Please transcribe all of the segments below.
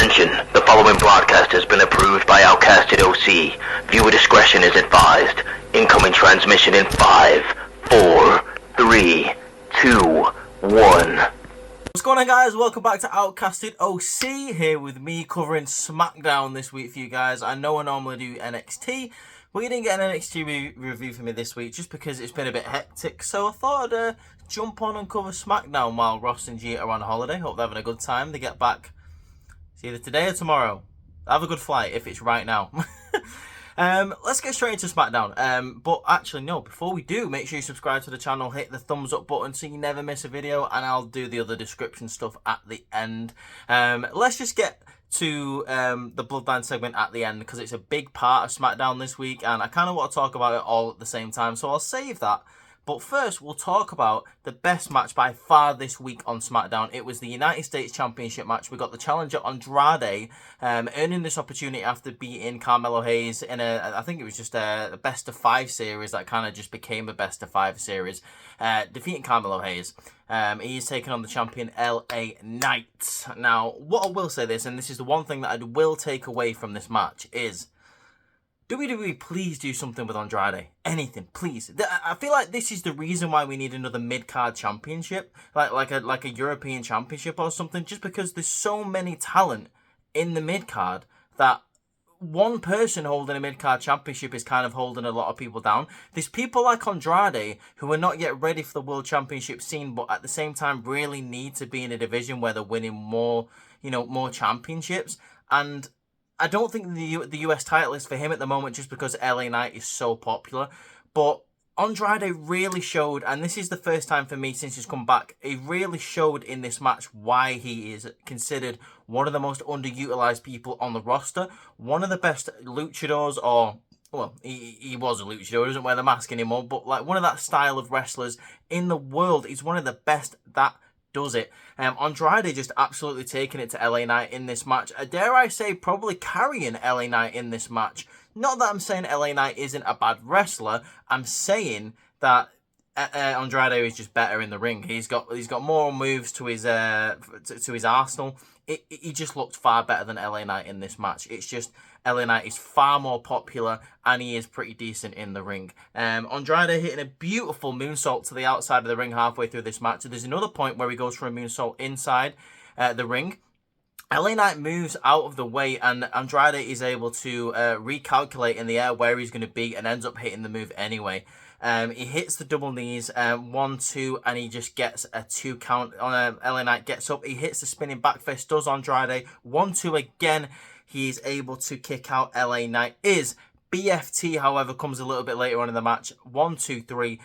Attention, the following broadcast has been approved by Outcasted OC. Viewer discretion is advised. Incoming transmission in 5, 4, 3, 2, 1. What's going on, guys? Welcome back to Outcasted OC, here with me covering Smackdown this week for you guys. I know I normally do NXT, but you didn't get an NXT review for me this week just because it's been a bit hectic, so I thought I'd jump on and cover Smackdown while Ross and Gia are on holiday. Hope they're having a good time. They get back either today or tomorrow. Have a good flight if it's right now. Let's get straight into Smackdown. But actually, no, before we do, make sure you subscribe to the channel, hit the thumbs up button so you never miss a video, and I'll do the other description stuff at the end. Let's just get to the Bloodline segment at the end, because it's a big part of Smackdown this week, and I kind of want to talk about it all at the same time, so I'll save that. But first, we'll talk about the best match by far this week on SmackDown. It was the United States Championship match. We got the challenger Andrade earning this opportunity after beating Carmelo Hayes in I think it was just a best of 5 series that kind of just became a best of 5 series, defeating Carmelo Hayes. He is taking on the champion LA Knight. Now, what I will say this, and this is the one thing that I will take away from this match, is WWE, please do something with Andrade. Anything, please. I feel like this is the reason why we need another mid-card championship, like a European championship or something, just because there's so many talent in the mid-card that one person holding a mid-card championship is kind of holding a lot of people down. There's people like Andrade who are not yet ready for the world championship scene, but at the same time really need to be in a division where they're winning more championships. And I don't think the US title is for him at the moment just because LA Knight is so popular. But Andrade really showed, and this is the first time for me since he's come back, he really showed in this match why he is considered one of the most underutilized people on the roster. One of the best luchadors, or, well, he was a luchador, he doesn't wear the mask anymore, but like one of that style of wrestlers in the world. He's one of the best that does it. Andrade just absolutely taking it to LA Knight in this match. Dare I say, probably carrying LA Knight in this match. Not that I'm saying LA Knight isn't a bad wrestler. I'm saying that Andrade is just better in the ring. He's got more moves to his arsenal. He just looked far better than LA Knight in this match. It's just LA Knight is far more popular, and he is pretty decent in the ring. Andrade hitting a beautiful moonsault to the outside of the ring halfway through this match. There's another point where he goes for a moonsault inside the ring. LA Knight moves out of the way, and Andrade is able to recalculate in the air where he's going to be and ends up hitting the move anyway. He hits the double knees, 1, 2, and he just gets a 2 count on LA Knight. Gets up, he hits the spinning back fist, does Andrade. 1, 2 again. He's able to kick out LA Knight. BFT, however, comes a little bit later on in the match. 1, 2, 3,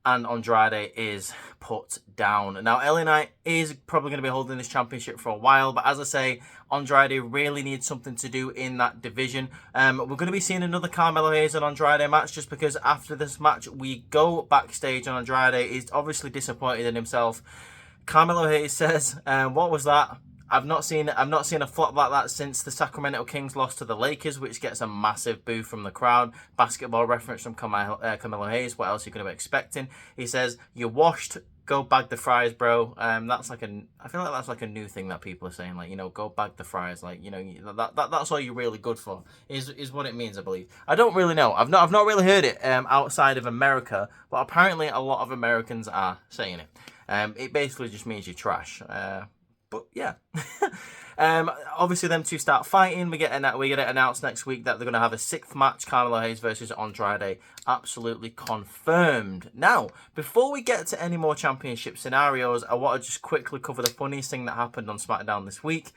and Andrade is put down. Now, LA Knight is probably going to be holding this championship for a while, but as I say, Andrade really needs something to do in that division. We're going to be seeing another Carmelo Hayes and Andrade match, just because after this match, we go backstage, and Andrade is obviously disappointed in himself. Carmelo Hayes says, what was that? I've not seen a flop like that since the Sacramento Kings lost to the Lakers, which gets a massive boo from the crowd. Basketball reference from Carmelo Hayes. What else are you going to be expecting? He says, "You're washed. Go bag the fries, bro." I feel like that's like a new thing that people are saying, like, go bag the fries, like, that's all you're really good for, is what it means, I believe. I don't really know. I've not really heard it outside of America, but apparently a lot of Americans are saying it. It basically just means you're trash. But yeah, obviously them two start fighting. We get it announced next week that they're going to have a 6th match, Carmelo Hayes versus Andrade. Absolutely confirmed. Now, before we get to any more championship scenarios, I want to just quickly cover the funniest thing that happened on SmackDown this week.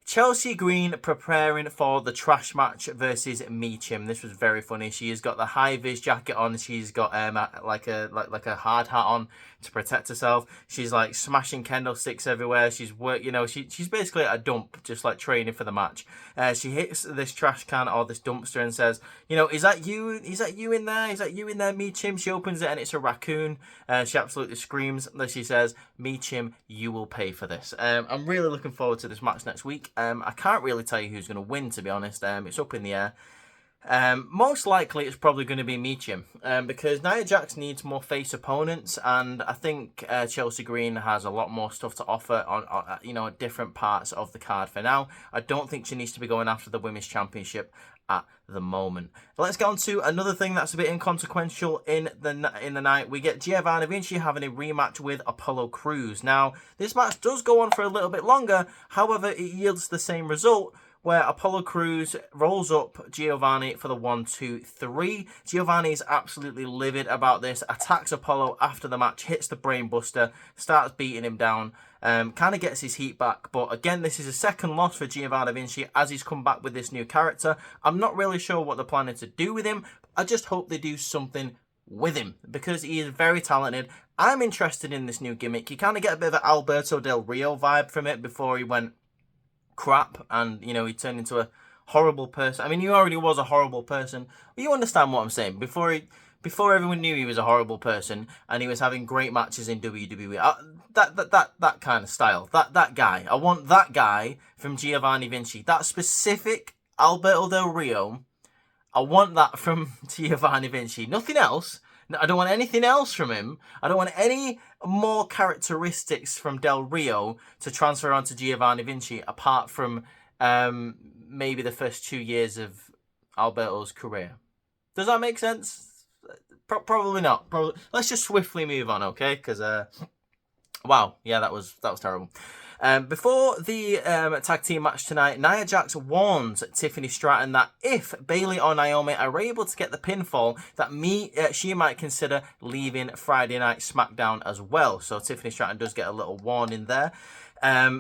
Chelsea Green preparing for the trash match versus Meechim. This was very funny. She has got the high-vis jacket on. She's got like a hard hat on to protect herself. She's like smashing kendo sticks everywhere. She's she's basically at a dump, just like training for the match. She hits this trash can or this dumpster and says, "Is that you? Is that you in there? Is that you in there, Meechim?" She opens it and it's a raccoon. She absolutely screams. Then she says, "Meechim, you will pay for this." I'm really looking forward to this match next week. I can't really tell you who's going to win, to be honest. It's up in the air. Most likely it's probably going to be Meacham, because Nia Jax needs more face opponents, and I think Chelsea Green has a lot more stuff to offer on different parts of the card for now. I don't think she needs to be going after the Women's Championship at the moment. Let's get on to another thing that's a bit inconsequential in the night. We get Giovanni Vinci having a rematch with Apollo Crews. Now, this match does go on for a little bit longer, however, it yields the same result, where Apollo Crews rolls up Giovanni for the 1-2-3. Giovanni is absolutely livid about this, attacks Apollo after the match, hits the brainbuster, starts beating him down, kind of gets his heat back. But again, this is a second loss for Giovanni Vinci as he's come back with this new character. I'm not really sure what they're planning to do with him. I just hope they do something with him, because he is very talented. I'm interested in this new gimmick. You kind of get a bit of an Alberto Del Rio vibe from it before he went crap and he turned into a horrible person. I mean, he already was a horrible person, but you understand what I'm saying. Before everyone knew he was a horrible person and he was having great matches in WWE, that kind of style, that guy, I want that guy from Giovanni Vinci, that specific Alberto Del Rio. I want that from Giovanni Vinci, nothing else. I don't want anything else from him. I don't want any more characteristics from Del Rio to transfer onto Giovanni Vinci, apart from maybe the first 2 years of Alberto's career. Does that make sense? Probably not. Let's just swiftly move on, okay? Because wow, yeah, that was terrible. Before the tag team match tonight, Nia Jax warns Tiffany Stratton that if Bayley or Naomi are able to get the pinfall, that she might consider leaving Friday Night Smackdown as well. So Tiffany Stratton does get a little warning there.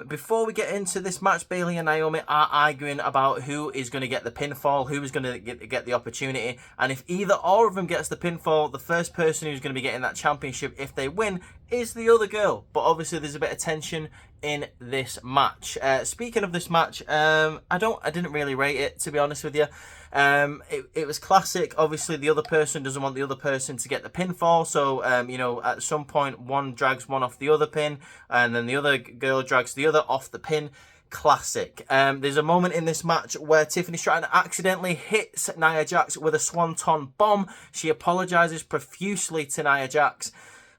Before we get into this match, Bayley and Naomi are arguing about who is going to get the pinfall, who is going to get the opportunity, and if either or of them gets the pinfall, the first person who's going to be getting that championship, if they win, is the other girl. But obviously there's a bit of tension in this match. Speaking of this match, I didn't really rate it, to be honest with you. It was classic. Obviously the other person doesn't want the other person to get the pinfall, so at some point one drags one off the other pin and then the other girl drags the other off the pin. Classic. There's a moment in this match where Tiffany Stratton accidentally hits Nia Jax with a swanton bomb. She apologizes profusely to Nia Jax.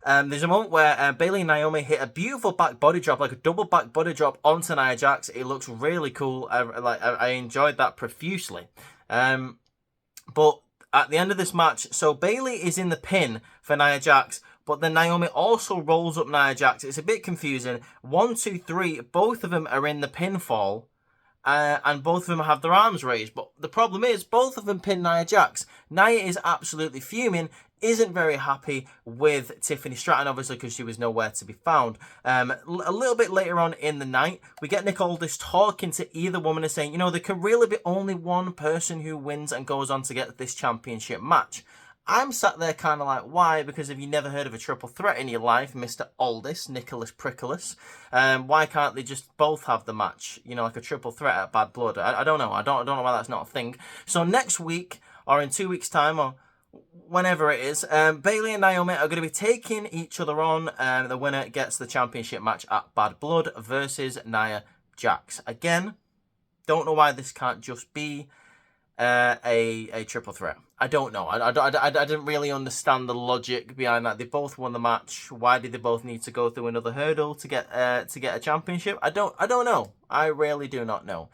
There's a moment where Bayley and Naomi hit a beautiful back body drop, like a double back body drop onto Nia Jax. It looks really cool. I enjoyed that profusely. But at the end of this match, so Bayley is in the pin for Nia Jax, but then Naomi also rolls up Nia Jax. It's a bit confusing. 1, 2, 3, both of them are in the pinfall. And both of them have their arms raised. But the problem is, both of them pin Nia Jax. Nia is absolutely fuming, isn't very happy with Tiffany Stratton, obviously, because she was nowhere to be found. A little bit later on in the night, we get Nick Aldis talking to either woman and saying, there can really be only one person who wins and goes on to get this championship match. I'm sat there kind of like, why? Because have you never heard of a triple threat in your life, Mr. Aldis, Nicholas Prickles? Why can't they just both have the match? Like a triple threat at Bad Blood. I don't know. I don't know why that's not a thing. So next week, or in 2 weeks' time, or whenever it is, Bayley and Naomi are going to be taking each other on. The winner gets the championship match at Bad Blood versus Nia Jax. Again, don't know why this can't just be a triple threat. I don't know. I didn't really understand the logic behind that. They both won the match. Why did they both need to go through another hurdle to get a championship? I don't know. I really do not know.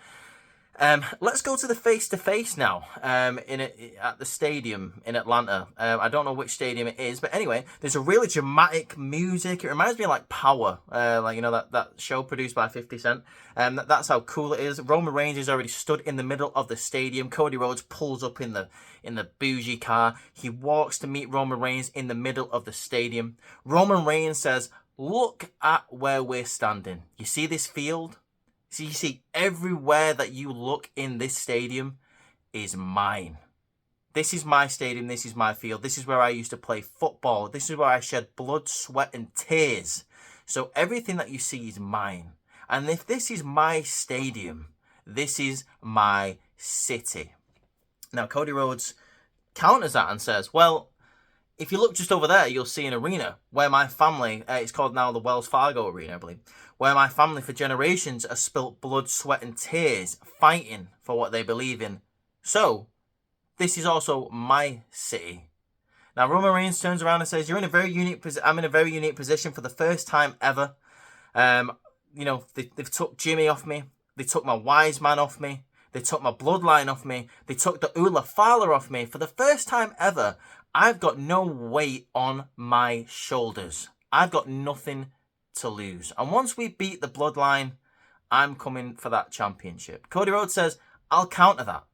Let's go to the face-to-face now at the stadium in Atlanta. I don't know which stadium it is, but anyway, there's a really dramatic music. It reminds me of like Power, that show produced by 50 Cent. That's how cool it is. Roman Reigns is already stood in the middle of the stadium. Cody Rhodes pulls up in the bougie car. He walks to meet Roman Reigns in the middle of the stadium. Roman Reigns says, "Look at where we're standing. You see this field? So you see, everywhere that you look in this stadium is mine. This is my stadium. This is my field. This is where I used to play football. This is where I shed blood, sweat, and tears. So everything that you see is mine. And if this is my stadium, this is my city." Now, Cody Rhodes counters that and says, "Well, if you look just over there, you'll see an arena where my family, it's called now the Wells Fargo Arena, I believe, where my family for generations has spilt blood, sweat, and tears fighting for what they believe in. So, this is also my city. Now, Roman Reigns turns around and says, I'm in a very unique position for the first time ever. They've took Jimmy off me. They took my wise man off me. They took my bloodline off me. They took the Ula Fala off me. For the first time ever, I've got no weight on my shoulders. I've got nothing to lose. And once we beat the bloodline, I'm coming for that championship. Cody Rhodes says, I'll counter that.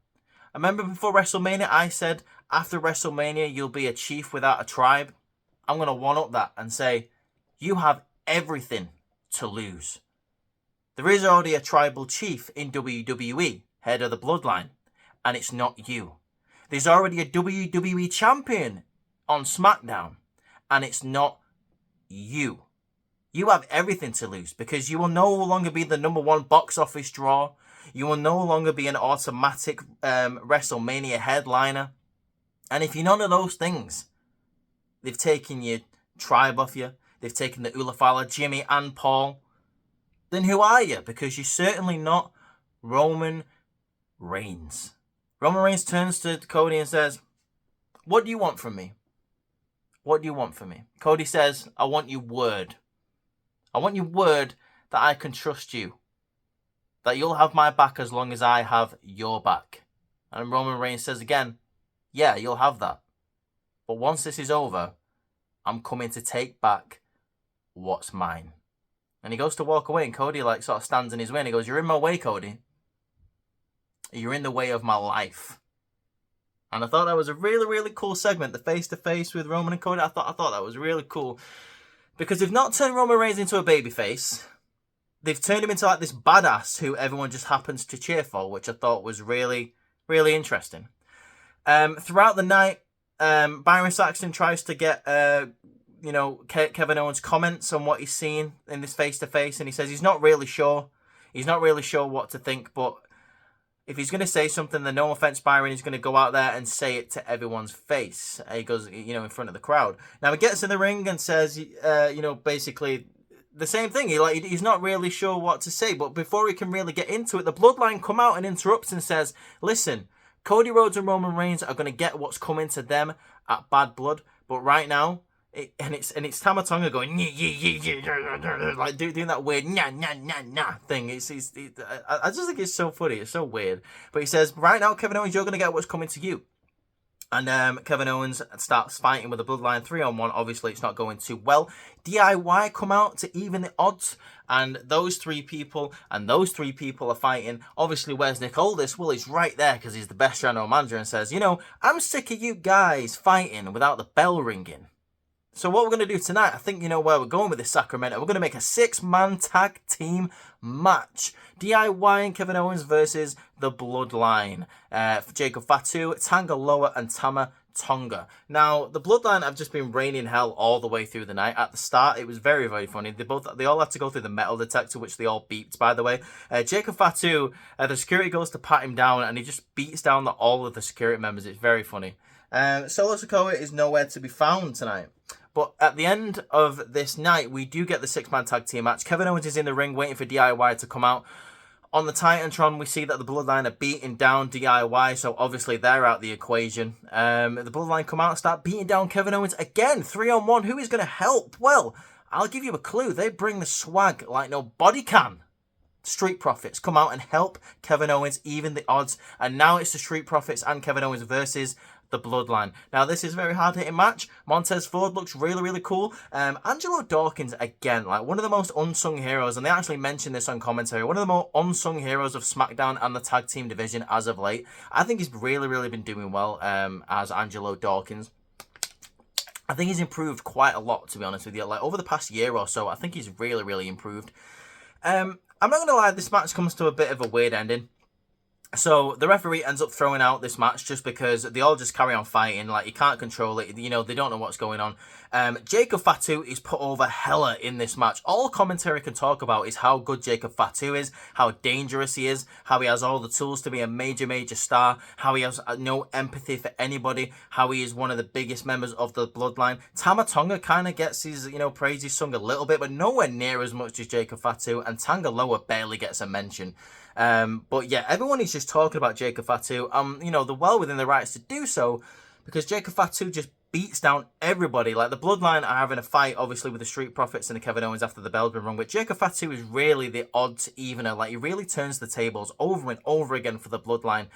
I remember before WrestleMania, I said, after WrestleMania, you'll be a chief without a tribe. I'm going to one-up that and say, you have everything to lose. There is already a tribal chief in WWE, head of the bloodline, and it's not you. There's already a WWE champion on Smackdown, and it's not you. You have everything to lose because you will no longer be the #1 box office draw. You will no longer be an automatic WrestleMania headliner. And if you're none of those things, they've taken your tribe off you. They've taken the Ula Fala, Jimmy and Paul. Then who are you? Because you're certainly not Roman Reigns. Roman Reigns turns to Cody and says, what do you want from me? What do you want from me? Cody says, I want your word. I want your word that I can trust you. That you'll have my back as long as I have your back. And Roman Reigns says again, yeah, you'll have that. But once this is over, I'm coming to take back what's mine. And he goes to walk away and Cody sort of stands in his way and he goes, you're in my way, Cody. You're in the way of my life. And I thought that was a really, really cool segment, the face-to-face with Roman and Cody. I thought that was really cool. Because they've not turned Roman Reigns into a babyface. They've turned him into this badass who everyone just happens to cheer for, which I thought was really, really interesting. Throughout the night, Byron Saxton tries to get, Kevin Owens' comments on what he's seen in this face-to-face, and he says he's not really sure. He's not really sure what to think, but if he's going to say something, then no offense, Byron, he's going to go out there and say it to everyone's face. He goes, in front of the crowd. Now, he gets in the ring and says, basically the same thing. He's not really sure what to say, but before he can really get into it, the Bloodline come out and interrupts and says, listen, Cody Rhodes and Roman Reigns are going to get what's coming to them at Bad Blood, but right now, it's Tama Tonga going doing that weird nah thing. I just think it's so funny. It's so weird. But he says, right now, Kevin Owens, you're going to get what's coming to you. And Kevin Owens starts fighting with the Bloodline 3-on-1. Obviously, it's not going too well. DIY come out to even the odds. And those three people are fighting. Obviously, where's Nick Aldis? Well, he's right there because he's the best general manager and says, I'm sick of you guys fighting without the bell ringing. So what we're going to do tonight, I think you know where we're going with this, Sacramento. We're going to make a 6-man tag team match. DIY and Kevin Owens versus the Bloodline. Jacob Fatu, Tanga Loa, and Tama Tonga. Now, the Bloodline have just been raining hell all the way through the night. At the start, it was very, very funny. They all had to go through the metal detector, which they all beeped, by the way. Jacob Fatu, the security goes to pat him down, and he just beats down all of the security members. It's very funny. Solo Sikoa is nowhere to be found tonight. But at the end of this night, we do get the 6-man tag team match. Kevin Owens is in the ring waiting for DIY to come out. On the Titantron, we see that the Bloodline are beating down DIY, so obviously they're out the equation. The Bloodline come out and start beating down Kevin Owens again, 3-on-1. Who is going to help? Well, I'll give you a clue. They bring the swag like nobody can. Street Profits come out and help Kevin Owens even the odds. And now it's the Street Profits and Kevin Owens versus the Bloodline. Now, this is a very hard-hitting match. Montez Ford looks really, really cool. Angelo Dawkins, again, one of the most unsung heroes, and they actually mentioned this on commentary, one of the more unsung heroes of SmackDown and the tag team division as of late. I think he's really, really been doing well as Angelo Dawkins. I think he's improved quite a lot, to be honest with you. Over the past year or so, I think he's really, really improved. I'm not going to lie, this match comes to a bit of a weird ending. So the referee ends up throwing out this match just because they all just carry on fighting. He can't control it. They don't know what's going on. Jacob Fatu is put over hella in this match. All commentary can talk about is how good Jacob Fatu is, how dangerous he is, how he has all the tools to be a major, major star, how he has no empathy for anybody, how he is one of the biggest members of the Bloodline. Tama Tonga kind of gets his, praises sung a little bit, but nowhere near as much as Jacob Fatu, and Tanga Loa barely gets a mention. But yeah, everyone is just talking about Jacob Fatu. You know, they're well within their rights to do so, because Jacob Fatu just beats down everybody. Like, the Bloodline are having a fight, obviously, with the Street Profits and the Kevin Owens after the bell's been rung, but Jacob Fatu is really the odds evener. Like, he really turns the tables over and over again for the Bloodline.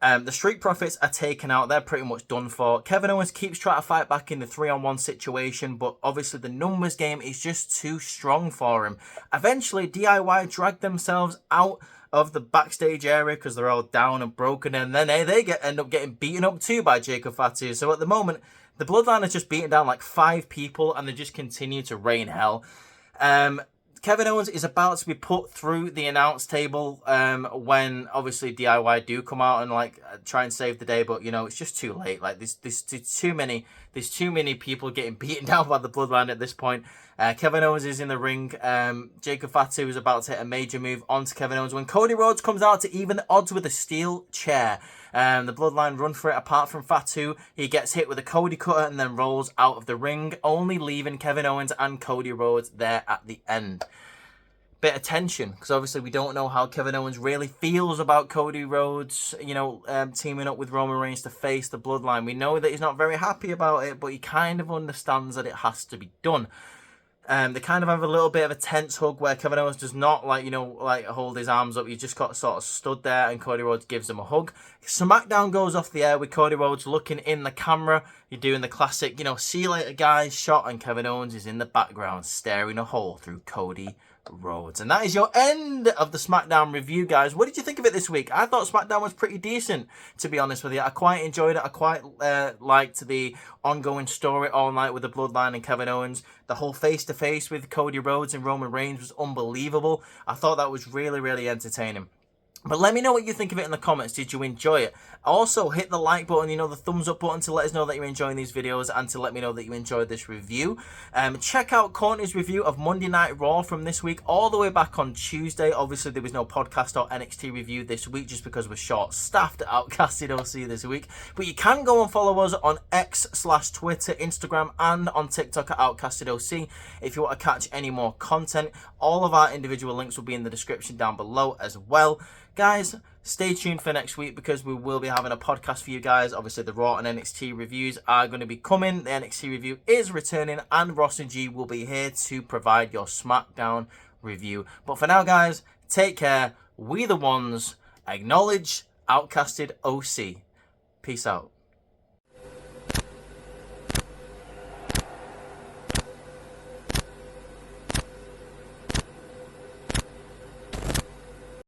The Street Profits are taken out. They're pretty much done for. Kevin Owens keeps trying to fight back in the 3-on-1 situation, but obviously the numbers game is just too strong for him. Eventually, DIY drag themselves out of the backstage area because they're all down and broken, and then they end up getting beaten up too by Jacob Fatu. So at the moment, the Bloodline is just beating down like 5 people, and they just continue to rain hell. Kevin Owens is about to be put through the announce table when obviously DIY do come out and like try and save the day, but you know, it's just too late. Like, there's too many people getting beaten down by the Bloodline at this point. Kevin Owens is in the ring. Jacob Fatu is about to hit a major move onto Kevin Owens when Cody Rhodes comes out to even the odds with a steel chair. The Bloodline run for it apart from Fatu. He gets hit with a Cody cutter and then rolls out of the ring, only leaving Kevin Owens and Cody Rhodes there at the end. Bit of tension, because obviously we don't know how Kevin Owens really feels about Cody Rhodes, you know, teaming up with Roman Reigns to face the Bloodline. We know that he's not very happy about it, but he kind of understands that it has to be done. They kind of have a little bit of a tense hug where Kevin Owens does not, like, you know, like hold his arms up. He just got sort of stood there and Cody Rhodes gives him a hug. Smackdown goes off the air with Cody Rhodes looking in the camera. You're doing the classic, you know, see you later guys shot, and Kevin Owens is in the background staring a hole through Cody Rhodes. And that is your end of the Smackdown review, guys. What did you think of it this week? I thought Smackdown was pretty decent, to be honest with you. I quite enjoyed it. I quite liked the ongoing story all night with the Bloodline and Kevin Owens. The whole face-to-face with Cody Rhodes and Roman Reigns was unbelievable. I thought that was really, really entertaining. But let me know what you think of it in the comments. Did you enjoy it? Also, hit the like button, you know, the thumbs up button, to let us know that you're enjoying these videos and to let me know that you enjoyed this review. Check out Courtney's review of Monday Night Raw from this week all the way back on Tuesday. Obviously, there was no podcast or NXT review this week just because we're short-staffed at Outcasted OC this week. But you can go and follow us on X/Twitter, Instagram, and on TikTok at Outcasted OC if you want to catch any more content. All of our individual links will be in the description down below as well. Guys, stay tuned for next week because we will be having a podcast for you guys. Obviously, the Raw and NXT reviews are going to be coming. The NXT review is returning, and Ross and G will be here to provide your Smackdown review. But for now, guys, take care. We the ones. Acknowledge Outcasted OC. Peace out.